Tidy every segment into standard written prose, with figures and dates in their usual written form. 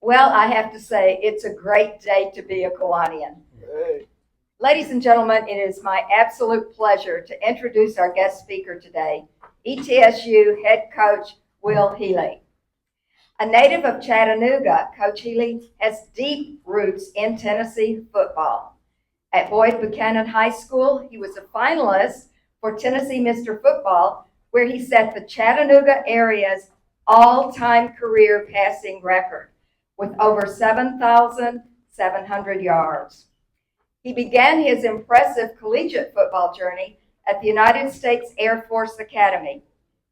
Well, I have to say, it's a great day to be a Kiwanian. Hey. Ladies and gentlemen, it is my absolute pleasure to introduce our guest speaker today, ETSU head coach Will Healy. A native of Chattanooga, Coach Healy has deep roots in Tennessee football. At Boyd Buchanan High School, he was a finalist for Tennessee Mr. Football, where he set the Chattanooga area's all-time career passing record with over 7,700 yards. He began his impressive collegiate football journey at the United States Air Force Academy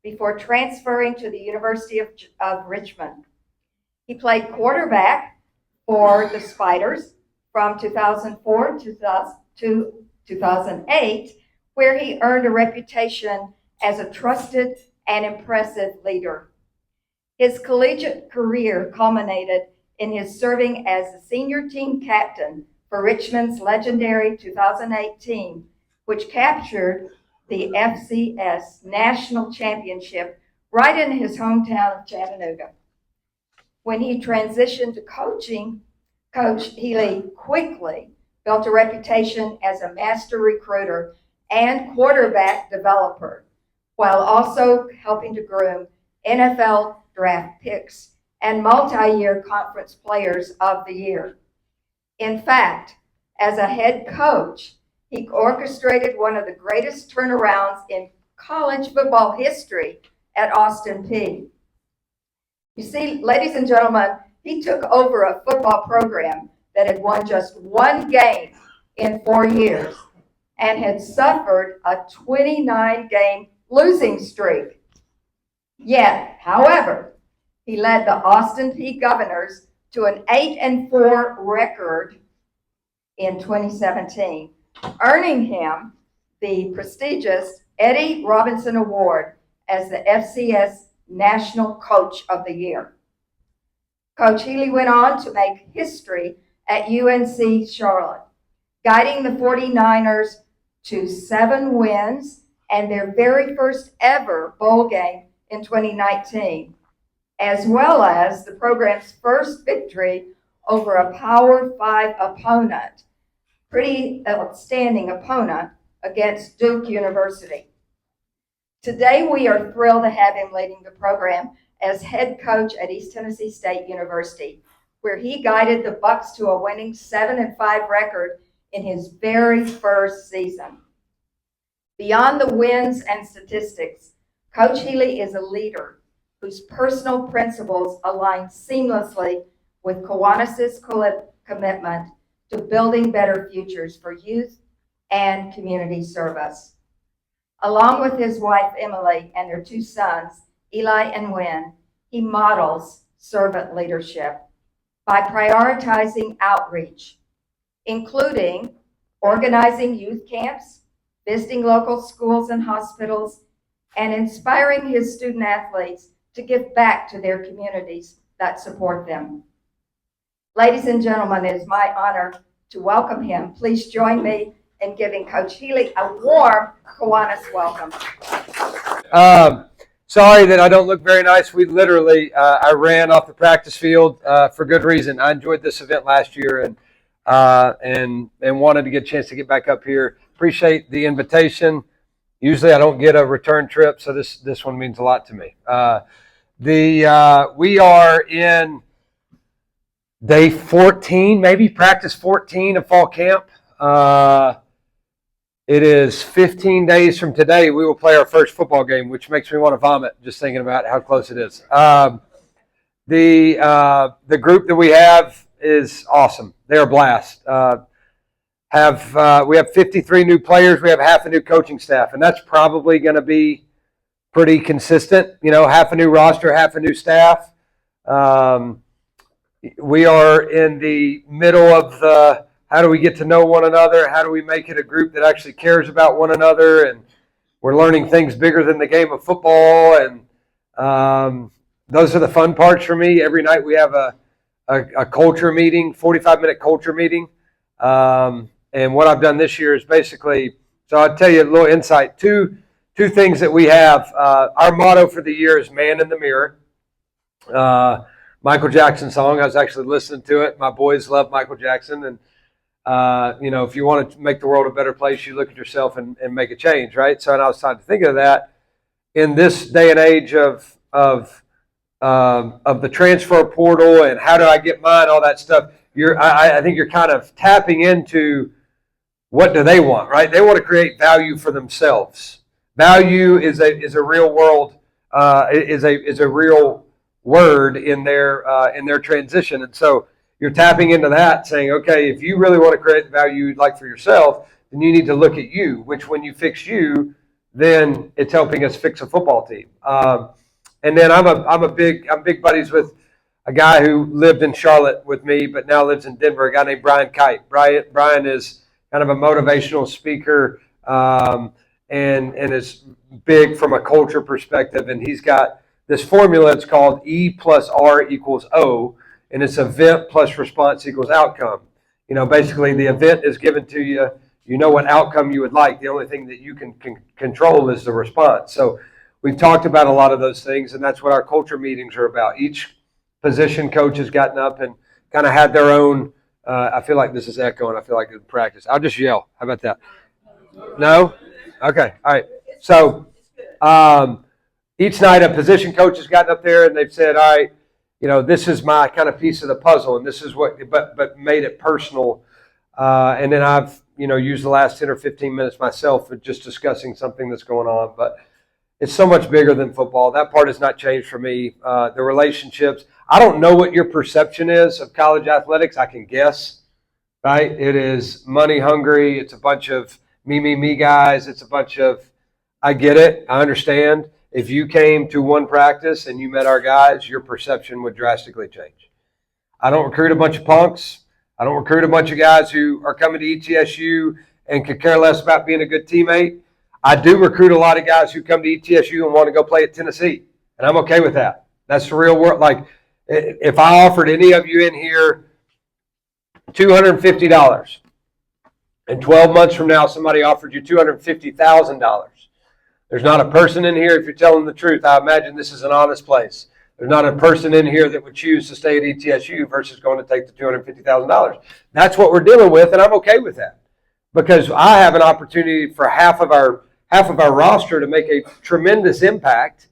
before transferring to the University of Richmond. He played quarterback for the Spiders from 2004 to 2008, where he earned a reputation as a trusted and impressive leader. His collegiate career culminated in his serving as the senior team captain for Richmond's legendary 2008 team, which captured the FCS National Championship right in his hometown of Chattanooga. When he transitioned to coaching, Coach Healy quickly built a reputation as a master recruiter and quarterback developer, while also helping to groom NFL draft picks and multi-year conference players of the year. In fact, as a head coach, he orchestrated one of the greatest turnarounds in college football history at Austin Peay. You see, ladies and gentlemen, he took over a football program that had won just one game in 4 years and had suffered a 29-game losing streak. Yet, however, he led the Austin Peay Governors to an 8-4 record in 2017, earning him the prestigious Eddie Robinson Award as the FCS National Coach of the Year. Coach Healy went on to make history at UNC Charlotte, guiding the 49ers to 7 wins and their very first ever bowl game in 2019, as well as the program's first victory over a Power 5 opponent, pretty outstanding opponent, against Duke University. Today, we are thrilled to have him leading the program as head coach at East Tennessee State University, where he guided the Bucs to a winning 7-5 record in his very first season. Beyond the wins and statistics, Coach Healy is a leader whose personal principles align seamlessly with Kiwanis' commitment to building better futures for youth and community service. Along with his wife, Emily, and their 2 sons, Eli and Wynn, he models servant leadership by prioritizing outreach, including organizing youth camps, visiting local schools and hospitals, and inspiring his student athletes to give back to their communities that support them. Ladies and gentlemen, it is my honor to welcome him. Please join me in giving Coach Healy a warm Kiwanis welcome. Sorry that I don't look very nice. We literally, I ran off the practice field for good reason. I enjoyed this event last year and wanted to get a chance to get back up here. Appreciate the invitation. Usually I don't get a return trip, so this one means a lot to me. We are in day 14, maybe practice 14 of fall camp. It is 15 days from today. We will play our first football game, which makes me want to vomit just thinking about how close it is. The group that we have is awesome. They're a blast. We have 53 new players. We have half a new coaching staff, and that's probably going to be pretty consistent. You know, half a new roster, half a new staff. We are in the middle of the how do we get to know one another? How do we make it a group that actually cares about one another? And we're learning things bigger than the game of football. And those are the fun parts for me. Every night we have a culture meeting, 45-minute culture meeting. And what I've done this year is basically, so I'll tell you a little insight. Two things that we have. Our motto for the year is man in the mirror. Michael Jackson song. I was actually listening to it. My boys love Michael Jackson. And, if you want to make the world a better place, you look at yourself and make a change, right? So, and I was trying to think of that in this day and age of the transfer portal and how do I get mine, all that stuff. I think you're kind of tapping into what do they want, right? They want to create value for themselves. Value is a real world is a real word in their transition, and so you're tapping into that, saying, okay, if you really want to create the value you'd like for yourself, then you need to look at you. Which, when you fix you, then it's helping us fix a football team. And then I'm big buddies with a guy who lived in Charlotte with me, but now lives in Denver. A guy named Brian Kite. Brian is kind of a motivational speaker, and is big from a culture perspective. And he's got this formula. It's called E plus R equals O, and it's event plus response equals outcome. Basically the event is given to you. You know what outcome you would like. The only thing that you can control is the response. So we've talked about a lot of those things, and that's what our culture meetings are about. Each position coach has gotten up and kind of had their own. I feel like this is echoing. I feel like it's practice. I'll just yell. How about that? No? Okay. All right. So each night a position coach has gotten up there and they've said, all right, this is my kind of piece of the puzzle, and this is what, but made it personal. And then I've, used the last 10 or 15 minutes myself for just discussing something that's going on. But it's so much bigger than football. That part has not changed for me. The relationships. I don't know what your perception is of college athletics. I can guess, right? It is money hungry. It's a bunch of me guys. It's a bunch of, I get it. I understand. If you came to one practice and you met our guys, your perception would drastically change. I don't recruit a bunch of punks. I don't recruit a bunch of guys who are coming to ETSU and could care less about being a good teammate. I do recruit a lot of guys who come to ETSU and want to go play at Tennessee, and I'm okay with that. That's the real world. Like, if I offered any of you in here $250, and 12 months from now somebody offered you $250,000, there's not a person in here, if you're telling the truth, I imagine this is an honest place. There's not a person in here that would choose to stay at ETSU versus going to take the $250,000. That's what we're dealing with, and I'm okay with that, because I have an opportunity for half of our roster to make a tremendous impact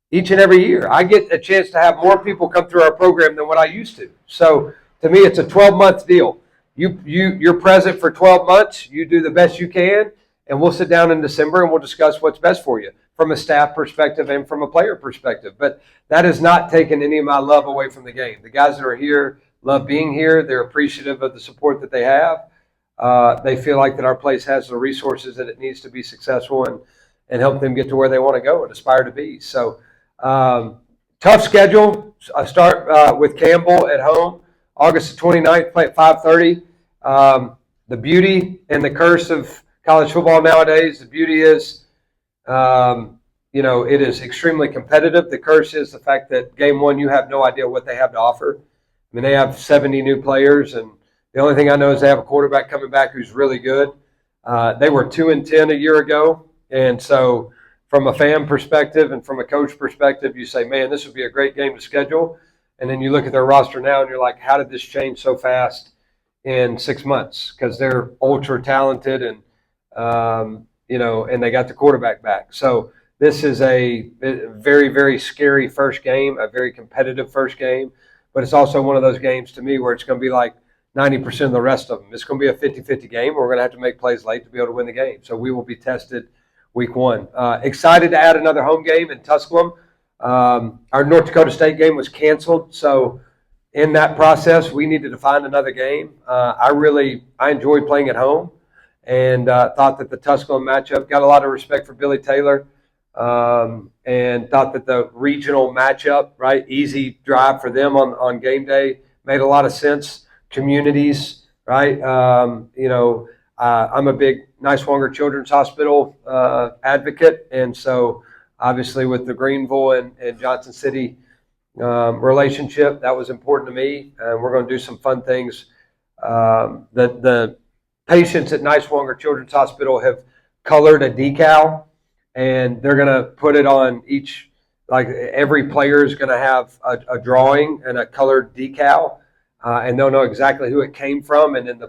each and every year. I get a chance to have more people come through our program than what I used to. So to me, it's a 12-month deal. You're present for 12 months. You do the best you can, and we'll sit down in December and we'll discuss what's best for you from a staff perspective and from a player perspective. But that has not taken any of my love away from the game. The guys that are here love being here. They're appreciative of the support that they have. They feel like that our place has the resources that it needs to be successful and help them get to where they want to go and aspire to be. So tough schedule. I start with Campbell at home, August 29th, play at 5:30. The beauty and the curse of college football nowadays, the beauty is, it is extremely competitive. The curse is the fact that game one, you have no idea what they have to offer. I mean, they have 70 new players, and the only thing I know is they have a quarterback coming back who's really good. They were 2-10 a year ago, and so from a fan perspective and from a coach perspective, you say, man, this would be a great game to schedule. And then you look at their roster now, and you're like, how did this change so fast in 6 months? Because they're ultra talented, and and they got the quarterback back. So this is a very, very scary first game, a very competitive first game. But it's also one of those games to me where it's going to be like 90% of the rest of them. It's going to be a 50-50 game. We're going to have to make plays late to be able to win the game. So we will be tested week one. Excited to add another home game in Tusculum. Our North Dakota State game was canceled. So in that process, we needed to find another game. I enjoyed playing at home, and thought that the Tusculum matchup, got a lot of respect for Billy Taylor, and thought that the regional matchup, right, easy drive for them on game day, made a lot of sense. Communities, right? I'm a big Niswonger Children's Hospital advocate, and so obviously with the Greenville and Johnson City relationship, that was important to me. And we're going to do some fun things. The patients at Niswonger Children's Hospital have colored a decal, and they're going to put it on each like every player is going to have a drawing and a colored decal, and they'll know exactly who it came from. And then the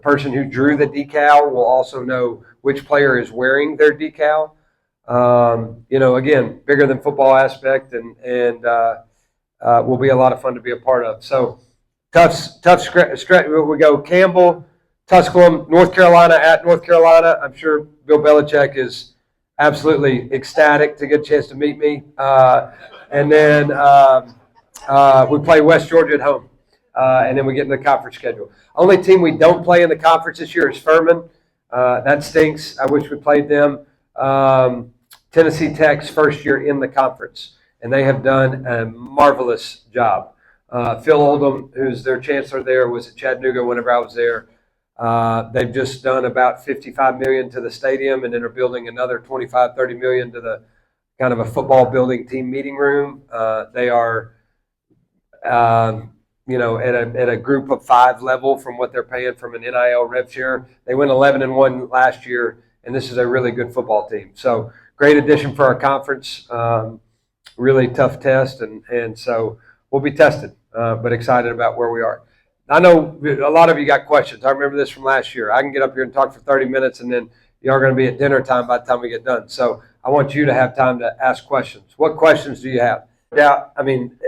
person who drew the decal will also know which player is wearing their decal. Again, bigger than football aspect, and will be a lot of fun to be a part of. So tough stretch. We go Campbell, Tusculum, North Carolina at North Carolina. I'm sure Bill Belichick is absolutely ecstatic to get a chance to meet me. And then we play West Georgia at home. And then we get in the conference schedule. Only team we don't play in the conference this year is Furman. That stinks. I wish we played them. Tennessee Tech's first year in the conference, and they have done a marvelous job. Phil Oldham, who's their chancellor there, was at Chattanooga whenever I was there. They've just done about $55 million to the stadium, and then are building another $25-30 million to the kind of a football building team meeting room. They are, at a group of 5 level from what they're paying from an NIL rev share. They went 11-1 last year, and this is a really good football team. So great addition for our conference. Really tough test, and so we'll be tested, but excited about where we are. I know a lot of you got questions. I remember this from last year. I can get up here and talk for 30 minutes, and then you are going to be at dinner time by the time we get done. So I want you to have time to ask questions. What questions do you have? Yeah, I mean,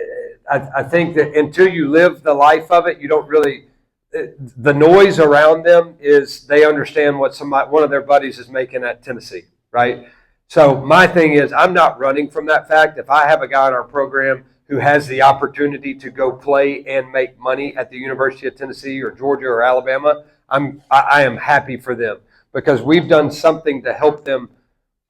I think that until you live the life of it, you don't really – the noise around them is they understand what one of their buddies is making at Tennessee, right? So my thing is I'm not running from that fact. If I have a guy in our program who has the opportunity to go play and make money at the University of Tennessee or Georgia or Alabama, I am happy for them because we've done something to help them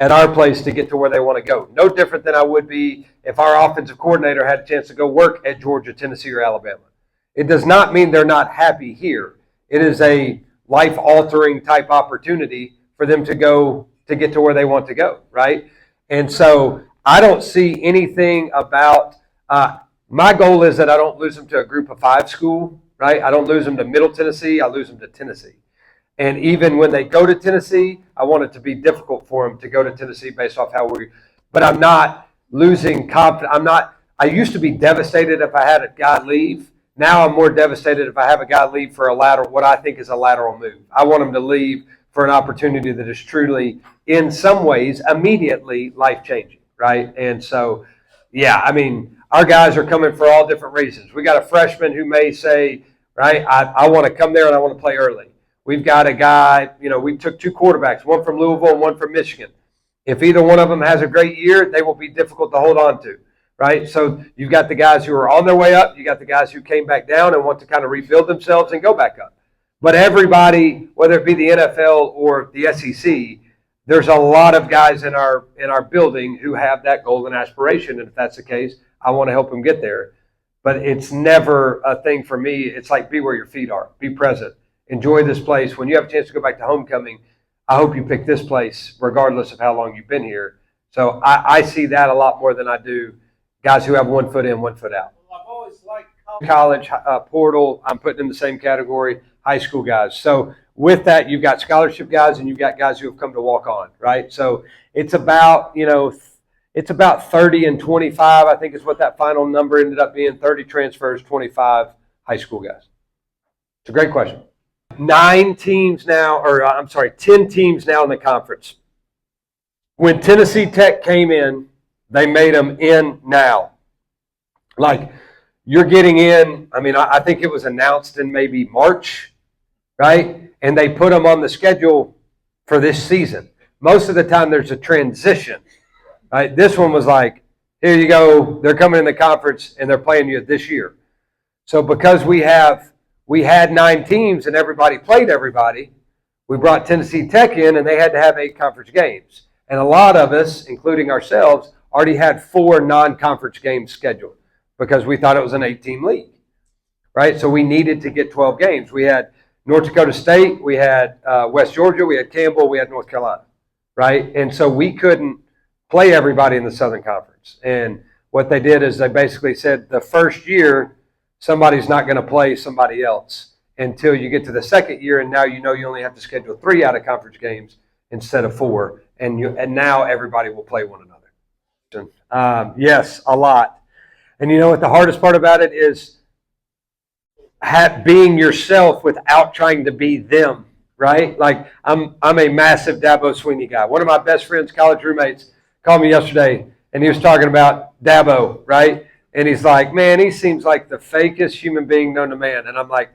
at our place to get to where they want to go. No different than I would be if our offensive coordinator had a chance to go work at Georgia, Tennessee, or Alabama. It does not mean they're not happy here. It is a life-altering type opportunity for them to go to get to where they want to go, right? And so I don't see anything about my goal is that I don't lose them to a group of 5 school, right? I don't lose them to Middle Tennessee. I lose them to Tennessee. And even when they go to Tennessee, I want it to be difficult for them to go to Tennessee based off but I'm not losing confidence. I used to be devastated if I had a guy leave. Now I'm more devastated if I have a guy leave for what I think is a lateral move. I want him to leave for an opportunity that is truly, in some ways, immediately life-changing, right? And so, yeah, I mean, our guys are coming for all different reasons. We got a freshman who may say, right, I want to come there and I want to play early. We've got a guy, we took 2 quarterbacks, one from Louisville and one from Michigan. If either one of them has a great year, they will be difficult to hold on to, right? So you've got the guys who are on their way up. You got the guys who came back down and want to kind of rebuild themselves and go back up. But everybody, whether it be the NFL or the SEC, there's a lot of guys in our building who have that goal and aspiration. And if that's the case, I want to help them get there. But it's never a thing for me. It's like be where your feet are. Be present. Enjoy this place. When you have a chance to go back to homecoming, I hope you pick this place regardless of how long you've been here. So I see that a lot more than I do guys who have 1 foot in, 1 foot out. Well, I've always liked college portal, I'm putting in the same category, high school guys. So with that, you've got scholarship guys and you've got guys who have come to walk on, right? So it's about, it's about 30 and 25, I think is what that final number ended up being, 30 transfers, 25 high school guys. It's a great question. 10 teams now in the conference. When Tennessee Tech came in, they made them in now. Like, you're getting in, I think it was announced in maybe March, right? And they put them on the schedule for this season. Most of the time there's a transition, right? This one was like, here you go, they're coming in the conference and they're playing you this year. So because we had 9 teams and everybody played everybody, we brought Tennessee Tech in and they had to have 8 conference games. And a lot of us, including ourselves, already had 4 non-conference games scheduled because we thought it was an 8-team league, right? So we needed to get 12 games. We had North Dakota State, we had West Georgia, we had Campbell, we had North Carolina, right? And so we couldn't play everybody in the Southern Conference. And what they did is they basically said the first year, somebody's not going to play somebody else until you get to the second year, and now you only have to schedule 3 out-of-conference games instead of 4, and now everybody will play one another. Yes, a lot. And you know what the hardest part about it is? Being yourself without trying to be them, right? Like I'm a massive Dabo Sweeney guy. One of my best friends, college roommates, called me yesterday and he was talking about Dabo, right? And he's like, man, he seems like the fakest human being known to man. And I'm like,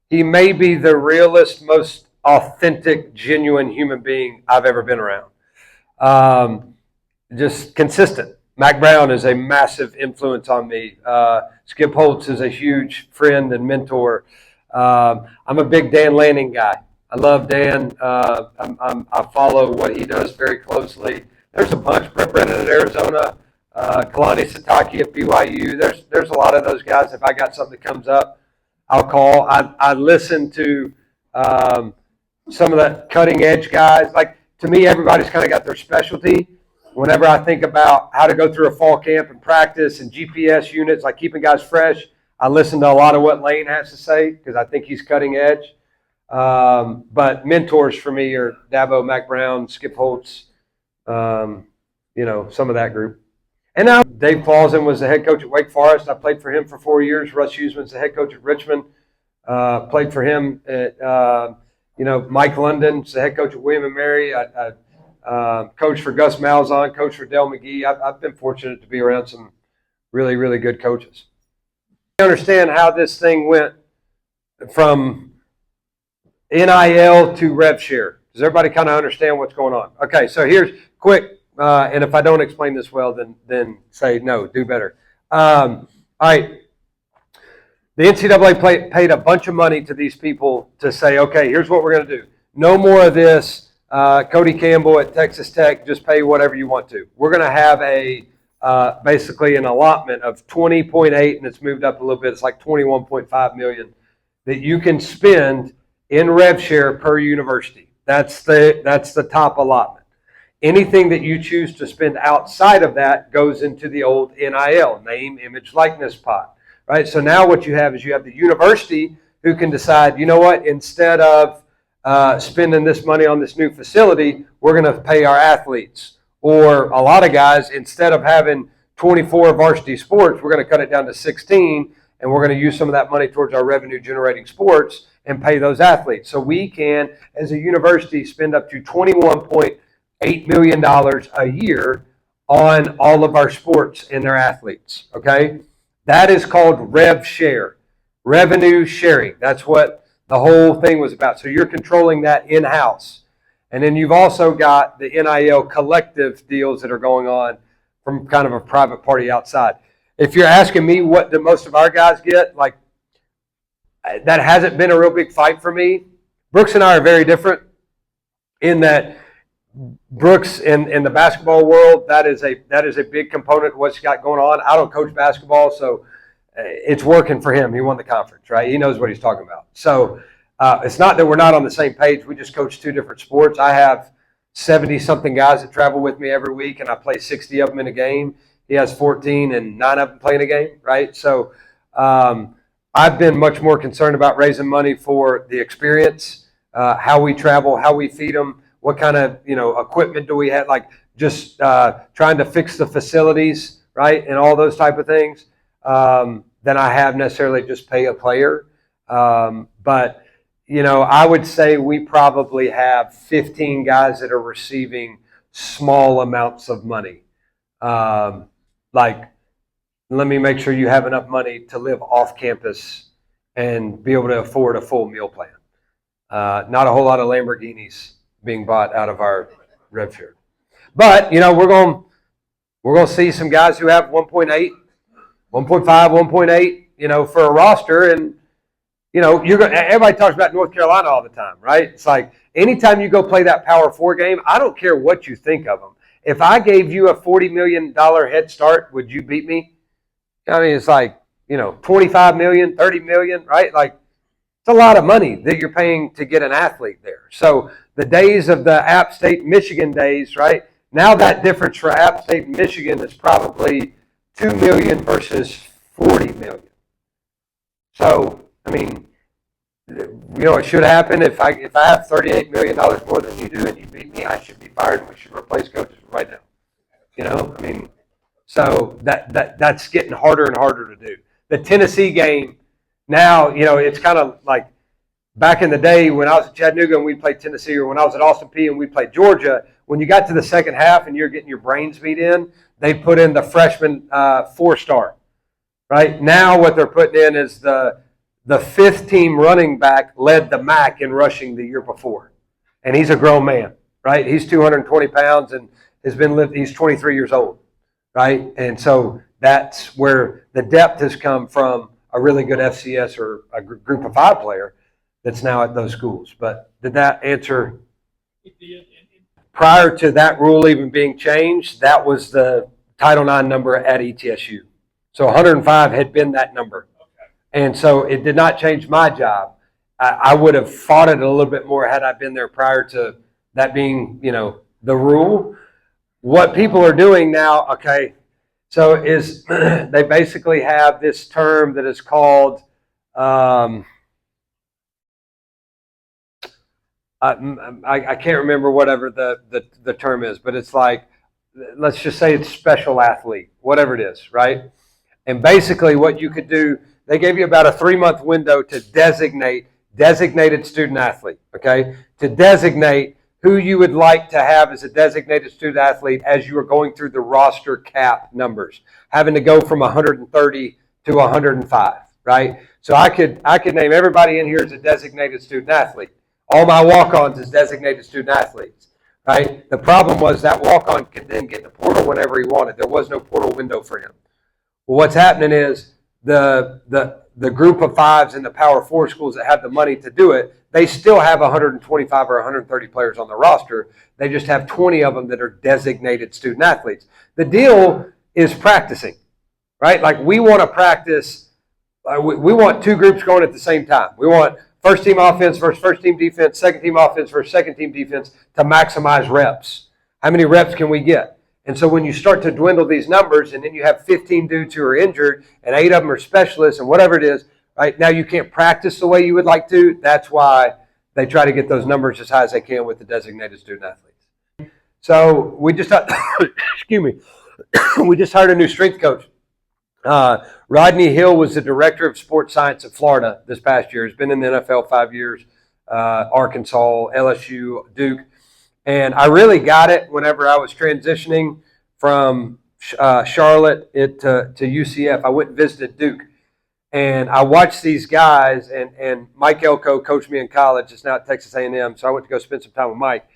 he may be the realest, most authentic, genuine human being I've ever been around. Just consistent. Mac Brown is a massive influence on me. Skip Holtz is a huge friend and mentor. I'm a big Dan Lanning guy. I love Dan. I follow what he does very closely. There's a bunch. Brett Brennan at Arizona, Kalani Sitake at BYU. There's a lot of those guys. If I got something that comes up, I'll call. I listen to some of the cutting edge guys. Like to me, everybody's kind of got their specialty. Whenever I think about how to go through a fall camp and practice and GPS units, like keeping guys fresh, I listen to a lot of what Lane has to say because I think he's cutting edge. But mentors for me are Dabo, Mac Brown, Skip Holtz, some of that group. And now Dave Clausen was the head coach at Wake Forest. I played for him for 4 years. Russ Huseman's the head coach at Richmond. Played for him at, Mike London's the head coach at William & Mary. I coach for Gus Malzahn, coach for Del McGee. I've been fortunate to be around some really, really good coaches. I understand how this thing went from NIL to rev share. Does everybody kind of understand what's going on? Okay, so here's quick, and if I don't explain this well, then say no, do better. All right. The NCAA paid a bunch of money to these people to say, okay, here's what we're going to do. No more of this. Cody Campbell at Texas Tech, just pay whatever you want to. We're going to have basically an allotment of 20.8, and it's moved up a little bit. It's like 21.5 million that you can spend in rev share per university. That's the top allotment. Anything that you choose to spend outside of that goes into the old NIL, name, image, likeness pot. Right? So now what you have is you have the university who can decide, you know what, instead of spending this money on this new facility, we're going to pay our athletes. Or a lot of guys, instead of having 24 varsity sports, we're going to cut it down to 16, and we're going to use some of that money towards our revenue-generating sports and pay those athletes. So we can, as a university, spend up to $21.8 million a year on all of our sports and their athletes, okay? That is called rev share, revenue sharing. That's what the whole thing was about. So you're controlling that in-house. And then you've also got the NIL collective deals that are going on from kind of a private party outside. If you're asking me what the most of our guys get, like that hasn't been a real big fight for me. Brooks and I are very different in that Brooks in the basketball world, that is a big component of what's got going on. I don't coach basketball, so it's working for him. He won the conference, right? He knows what he's talking about. So it's not that we're not on the same page. We just coach two different sports. I have 70-something guys that travel with me every week, and I play 60 of them in a game. He has 14, and 9 of them playing a game, right? So I've been much more concerned about raising money for the experience, how we travel, how we feed them, what kind of equipment do we have, like just trying to fix the facilities, right, and all those type of things, than I have necessarily just pay a player. But I would say we probably have 15 guys that are receiving small amounts of money. Like, let me make sure you have enough money to live off campus and be able to afford a full meal plan. Not a whole lot of Lamborghinis being bought out of our rev share. But, we're going to see some guys who have 1.8, 1.5, 1.8, for a roster. And, everybody talks about North Carolina all the time, right? It's like anytime you go play that Power 4 game, I don't care what you think of them. If I gave you a $40 million head start, would you beat me? I mean, it's like, 25 million, 30 million, right? Like, it's a lot of money that you're paying to get an athlete there. So the days of the App State, Michigan days, right? Now that difference for App State and Michigan is probably 2 million versus 40 million. So, I mean, it should happen. If I have $38 million more than you do and you beat me, I should be fired and we should replace coaches right now. I mean, So that's getting harder and harder to do. The Tennessee game now, it's kind of like back in the day when I was at Chattanooga and we played Tennessee, or when I was at Austin Peay and we played Georgia. When you got to the second half and you're getting your brains beat in, they put in the freshman 4-star. Right now, what they're putting in is the fifth team running back led the MAC in rushing the year before, and he's a grown man. Right, he's 220 pounds and he's 23 years old. Right, and so that's where the depth has come from, a really good FCS or a group of 5 player that's now at those schools. But did that answer? Prior to that rule even being changed, that was the Title IX number at ETSU. So 105 had been that number. And so it did not change my job. I would have fought it a little bit more had I been there prior to that being, the rule. What people are doing now, okay, so is they basically have this term that is called I can't remember whatever the term is, but it's like, let's just say it's special athlete, whatever it is, right? And basically what you could do, they gave you about a 3-month window to designate designated student athlete, okay? To designate who you would like to have as a designated student athlete as you are going through the roster cap numbers, having to go from 130 to 105, right? So I could name everybody in here as a designated student athlete. All my walk-ons as designated student athletes, right? The problem was that walk-on could then get the portal whenever he wanted. There was no portal window for him. Well, what's happening is the group of 5s in the Power 4 schools that have the money to do it, they still have 125 or 130 players on the roster. They just have 20 of them that are designated student athletes. The deal is practicing, right? Like we want to practice. We want 2 groups going at the same time. We want first team offense versus first team defense, second team offense versus second team defense to maximize reps. How many reps can we get? And so when you start to dwindle these numbers and then you have 15 dudes who are injured and 8 of them are specialists and whatever it is, right now you can't practice the way you would like to. That's why they try to get those numbers as high as they can with the designated student athletes. So we just, excuse me, we just hired a new strength coach. Rodney Hill was the director of sports science at Florida this past year. He's been in the NFL 5 years, Arkansas, LSU, Duke. And I really got it whenever I was transitioning from Charlotte to UCF. I went and visited Duke. And I watched these guys, and Mike Elko coached me in college. It's now at Texas A&M, so I went to go spend some time with Mike.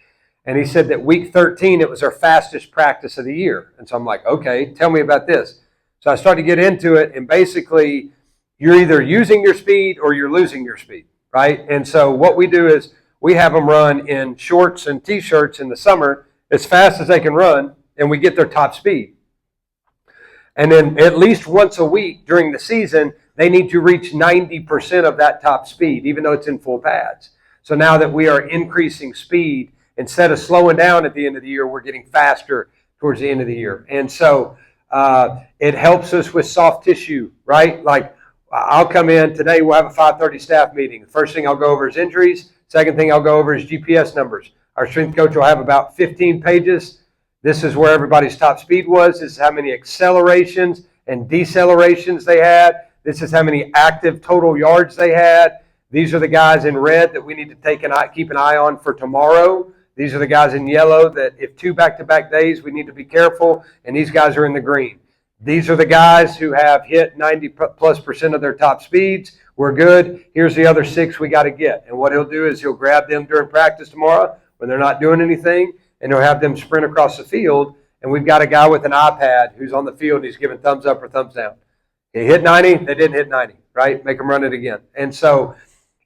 And he said that week 13, it was our fastest practice of the year. And so I'm like, okay, tell me about this. So I started to get into it, and basically you're either using your speed or you're losing your speed, right? And so what we do is we have them run in shorts and T-shirts in the summer as fast as they can run, and we get their top speed. And then at least once a week during the season, they need to reach 90% of that top speed, even though it's in full pads. So now that we are increasing speed, instead of slowing down at the end of the year, we're getting faster towards the end of the year. And so it helps us with soft tissue, right? Like I'll come in today, we'll have a 5:30 staff meeting. The first thing I'll go over is injuries. Second thing I'll go over is GPS numbers. Our strength coach will have about 15 pages. This is where everybody's top speed was. This is how many accelerations and decelerations they had. This is how many active total yards they had. These are the guys in red that we need to keep an eye on for tomorrow. These are the guys in yellow that if 2 back-to-back days, we need to be careful, and these guys are in the green. These are the guys who have hit 90+% of their top speeds. We're good. Here's the other 6 we got to get. And what he'll do is he'll grab them during practice tomorrow when they're not doing anything, and he'll have them sprint across the field. And we've got a guy with an iPad who's on the field, and he's giving thumbs up or thumbs down. They hit 90, they didn't hit 90, right? Make them run it again. And so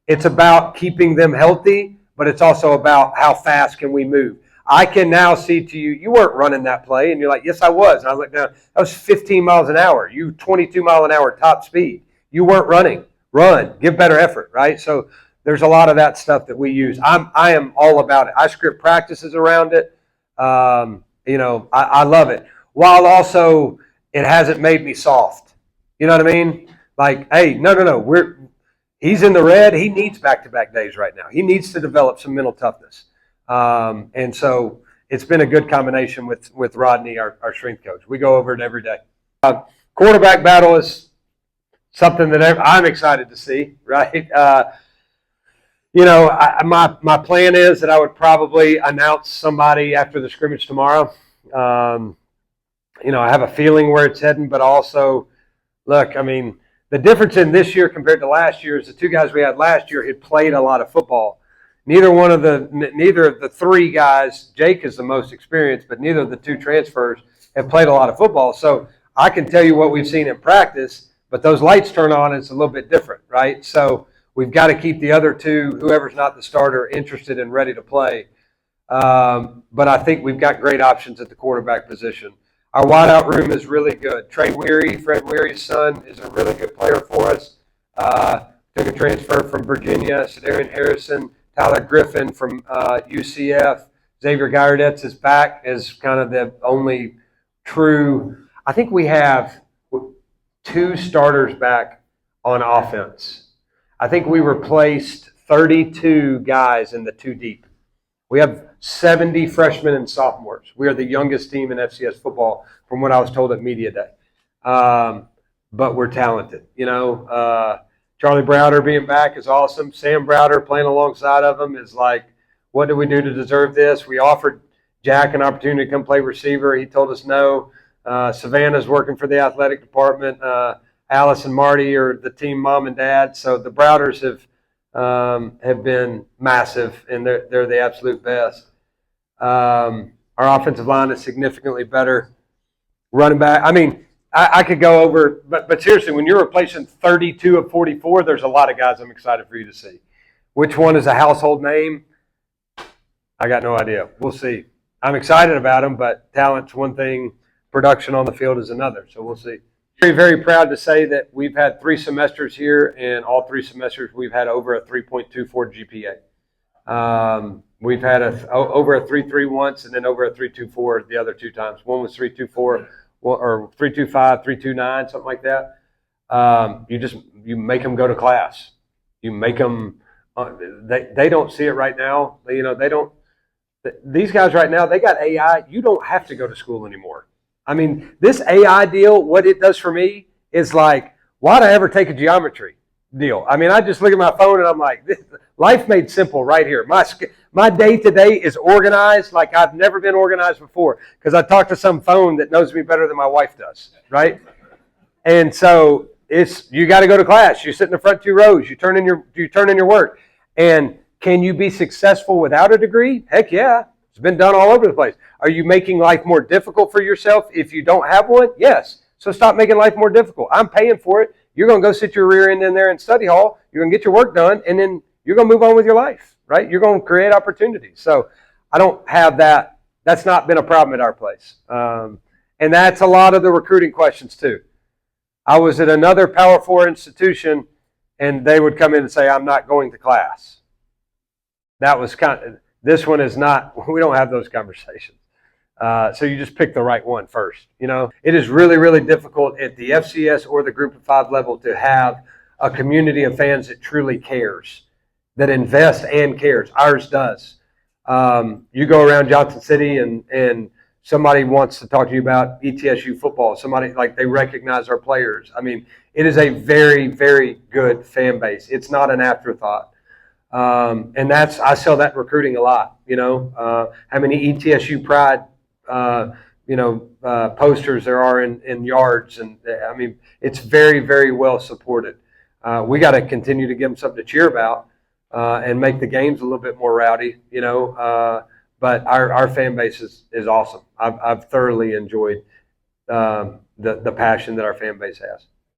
it's about keeping them healthy, but it's also about how fast can we move. I can now see to you, you weren't running that play, and you're like, yes, I was. And I look down, that was 15 miles an hour. You 22 mile an hour top speed. You weren't running. Run, give better effort, right? So there's a lot of that stuff that we use. I am all about it. I script practices around it. I love it. While also it hasn't made me soft. You know what I mean? Like, hey, no. He's in the red. He needs back-to-back days right now. He needs to develop some mental toughness. And so it's been a good combination with Rodney, our strength coach. We go over it every day. Quarterback battle is something that I'm excited to see, right? My plan is that I would probably announce somebody after the scrimmage tomorrow. I have a feeling where it's heading, but also, look, I mean, the difference in this year compared to last year is the two guys we had last year had played a lot of football. Neither of the three guys, Jake is the most experienced, but neither of the two transfers have played a lot of football. So I can tell you what we've seen in practice, but those lights turn on, and it's a little bit different, right? So we've got to keep the other two, whoever's not the starter, interested and ready to play. But I think we've got great options at the quarterback position. Our wideout room is really good. Trey Weary, Fred Weary's son, is a really good player for us. Took a transfer from Virginia. Sedarian Harrison, Tyler Griffin from UCF. Xavier Gairdetz is back as kind of the only true. I think we have two starters back on offense. I think we replaced 32 guys in the two deep. We have 70 freshmen and sophomores. We are the youngest team in FCS football from what I was told at Media Day. But we're talented. Charlie Browder being back is awesome. Sam Browder playing alongside of him is like, what do we do to deserve this? We offered Jack an opportunity to come play receiver. He told us no. Savannah's working for the athletic department. Alice and Marty are the team mom and dad. So the Browders have been massive, and they're the absolute best. Our offensive line is significantly better. Running back, I mean, I could go over, but seriously, when you're replacing 32 of 44, there's a lot of guys I'm excited for you to see. Which one is a household name? I got no idea. We'll see. I'm excited about them, but talent's one thing, production on the field is another, so we'll see. Very, very proud to say that we've had 3 semesters here, and all 3 semesters we've had over a 3.24 GPA. We've had over a 3.3 once, and then over a 3.24 the other 2 times. One was 3.24 or 3.25, 3.29, something like that. You make them go to class. You make them. They don't see it right now. They don't. These guys right now, they got AI. You don't have to go to school anymore. I mean, this AI deal, what it does for me is like, why'd I ever take a geometry deal? I mean, I just look at my phone and I'm like, life made simple right here. My day-to-day is organized like I've never been organized before because I talk to some phone that knows me better than my wife does, right? And so you got to go to class. You sit in the front 2 rows. You turn in your work. And can you be successful without a degree? Heck yeah. It's been done all over the place. Are you making life more difficult for yourself if you don't have one? Yes. So stop making life more difficult. I'm paying for it. You're going to go sit your rear end in there in study hall. You're going to get your work done, and then you're going to move on with your life, right? You're going to create opportunities. So I don't have that. That's not been a problem at our place. And that's a lot of the recruiting questions too. I was at another Power 4 institution, and they would come in and say, I'm not going to class. That was this one is not, we don't have those conversations. So you just pick the right one first. It is really, really difficult at the FCS or the Group of 5 level to have a community of fans that truly cares, that invests and cares. Ours does. You go around Johnson City and somebody wants to talk to you about ETSU football. Somebody, like, they recognize our players. I mean, it is a very, very good fan base. It's not an afterthought. And I sell that in recruiting a lot, how many ETSU pride, posters there are in yards. And I mean, it's very, very well supported. We got to continue to give them something to cheer about, and make the games a little bit more rowdy, but our fan base is awesome. I've thoroughly enjoyed, the passion that our fan base has.